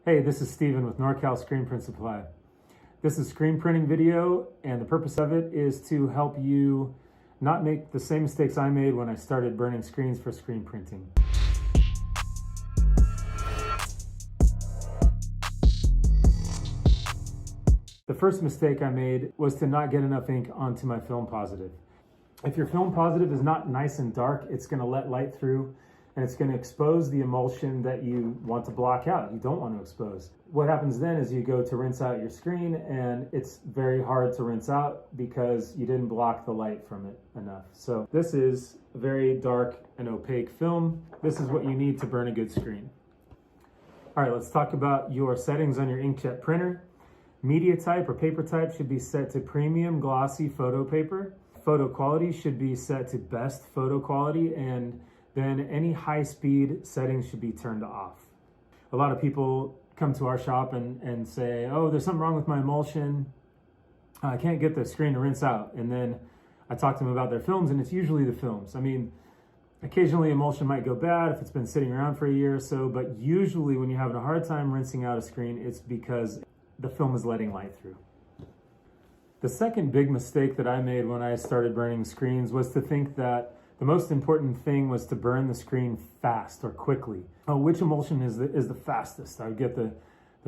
Hey, this is Steven with NorCal Screen Print Supply. This is a screen printing video, and the purpose of it is to help you not make the same mistakes I made when I started burning screens for screen printing. The first mistake I made was to not get enough ink onto my film positive. If your film positive is not nice and dark, it's going to let light through and it's going to expose the emulsion that you want to block out, you don't want to expose. What happens then is you go to rinse out your screen and it's very hard to rinse out because you didn't block the light from it enough. So this is a very dark and opaque film. This is what you need to burn a good screen. All right, let's talk about your settings on your inkjet printer. Media type or paper type should be set to premium glossy photo paper. Photo quality should be set to best photo quality, and then any high speed settings should be turned off. A lot of people come to our shop and say, oh, there's something wrong with my emulsion. I can't get the screen to rinse out. And then I talk to them about their films, and it's usually the films. I mean, occasionally emulsion might go bad if it's been sitting around for a year or so, but usually when you're having a hard time rinsing out a screen, it's because the film is letting light through. The second big mistake that I made when I started burning screens was to think that the most important thing was to burn the screen fast or quickly. Oh, which emulsion is the fastest? I would get the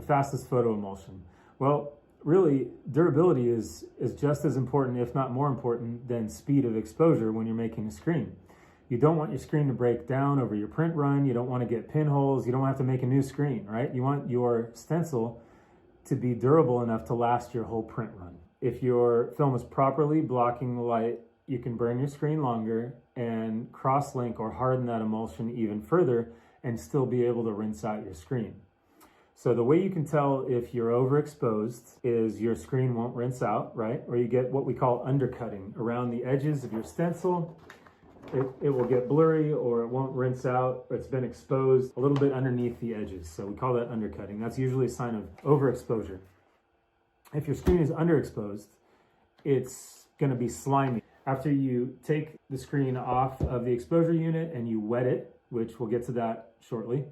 fastest photo emulsion. Well, really, durability is just as important, if not more important, than speed of exposure when you're making a screen. You don't want your screen to break down over your print run. You don't want to get pinholes. You don't have to make a new screen, right? You want your stencil to be durable enough to last your whole print run. If your film is properly blocking the light, you can burn your screen longer and cross-link or harden that emulsion even further and still be able to rinse out your screen. So the way you can tell if you're overexposed is your screen won't rinse out, right? Or you get what we call undercutting around the edges of your stencil. It will get blurry, or it won't rinse out, or it's been exposed a little bit underneath the edges. So we call that undercutting. That's usually a sign of overexposure. If your screen is underexposed, it's going to be slimy. After you take the screen off of the exposure unit and you wet it, which we'll get to that shortly,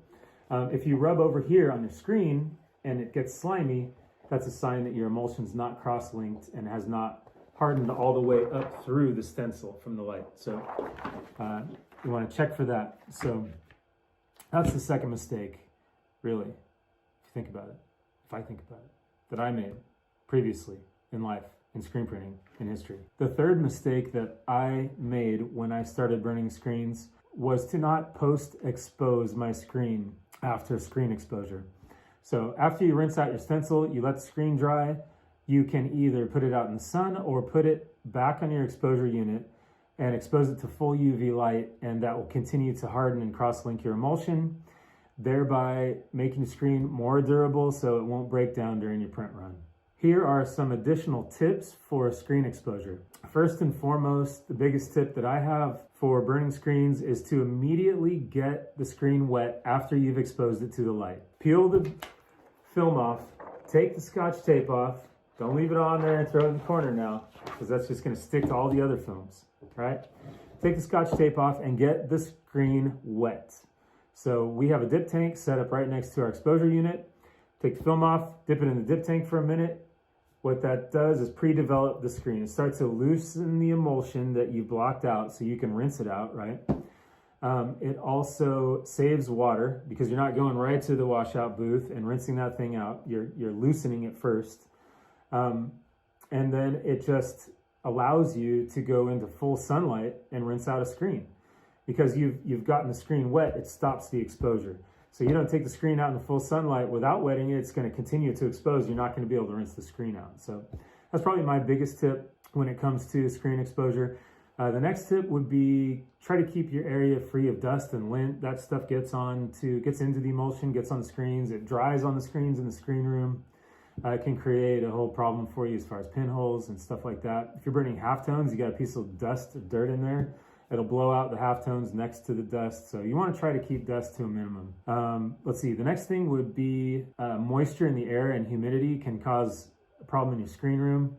if you rub over here on your screen and it gets slimy, that's a sign that your emulsion's not cross-linked and has not hardened all the way up through the stencil from the light. So you want to check for that. So that's the second mistake, really, if you think about it, if I think about it, that I made previously in life, in screen printing, in history. The third mistake that I made when I started burning screens was to not post-expose my screen after screen exposure. So after you rinse out your stencil, you let the screen dry. You can either put it out in the sun or put it back on your exposure unit and expose it to full UV light, and that will continue to harden and cross-link your emulsion, thereby making the screen more durable so it won't break down during your print run. Here are some additional tips for screen exposure. First and foremost, the biggest tip that I have for burning screens is to immediately get the screen wet after you've exposed it to the light. Peel the film off, take the Scotch tape off. Don't leave it on there and throw it in the corner now, because that's just going to stick to all the other films, right? Take the Scotch tape off and get the screen wet. So we have a dip tank set up right next to our exposure unit. Take the film off, dip it in the dip tank for a minute. What that does is pre-develop the screen. It starts to loosen the emulsion that you've blocked out so you can rinse it out, right? It also saves water because you're not going right to the washout booth and rinsing that thing out. You're loosening it first. And then it just allows you to go into full sunlight and rinse out a screen. Because you've gotten the screen wet, it stops the exposure. So you don't take the screen out in the full sunlight without wetting it, it's going to continue to expose. You're not going to be able to rinse the screen out. So that's probably my biggest tip when it comes to screen exposure. The next tip would be try to keep your area free of dust and lint. That stuff gets into the emulsion, gets on the screens. It dries on the screens in the screen room. It can create a whole problem for you as far as pinholes and stuff like that. If you're burning halftones, you got a piece of dust or dirt in there. It'll blow out the halftones next to the dust. So you want to try to keep dust to a minimum. Let's see, the next thing would be moisture in the air and humidity can cause a problem in your screen room.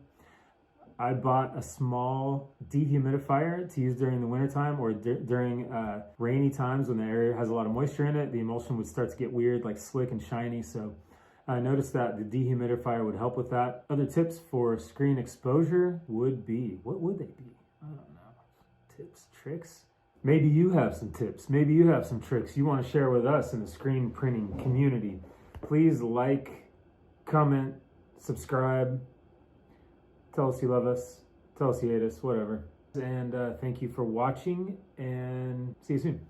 I bought a small dehumidifier to use during the wintertime or during rainy times when the area has a lot of moisture in it. The emulsion would start to get weird, like slick and shiny. So I noticed that the dehumidifier would help with that. Other tips for screen exposure would be, what would they be? I don't know. Tips, tricks? Maybe you have some tips. Maybe you have some tricks you want to share with us in the screen printing community. Please like, comment, subscribe. Tell us you love us. Tell us you hate us, whatever. And thank you for watching, and see you soon.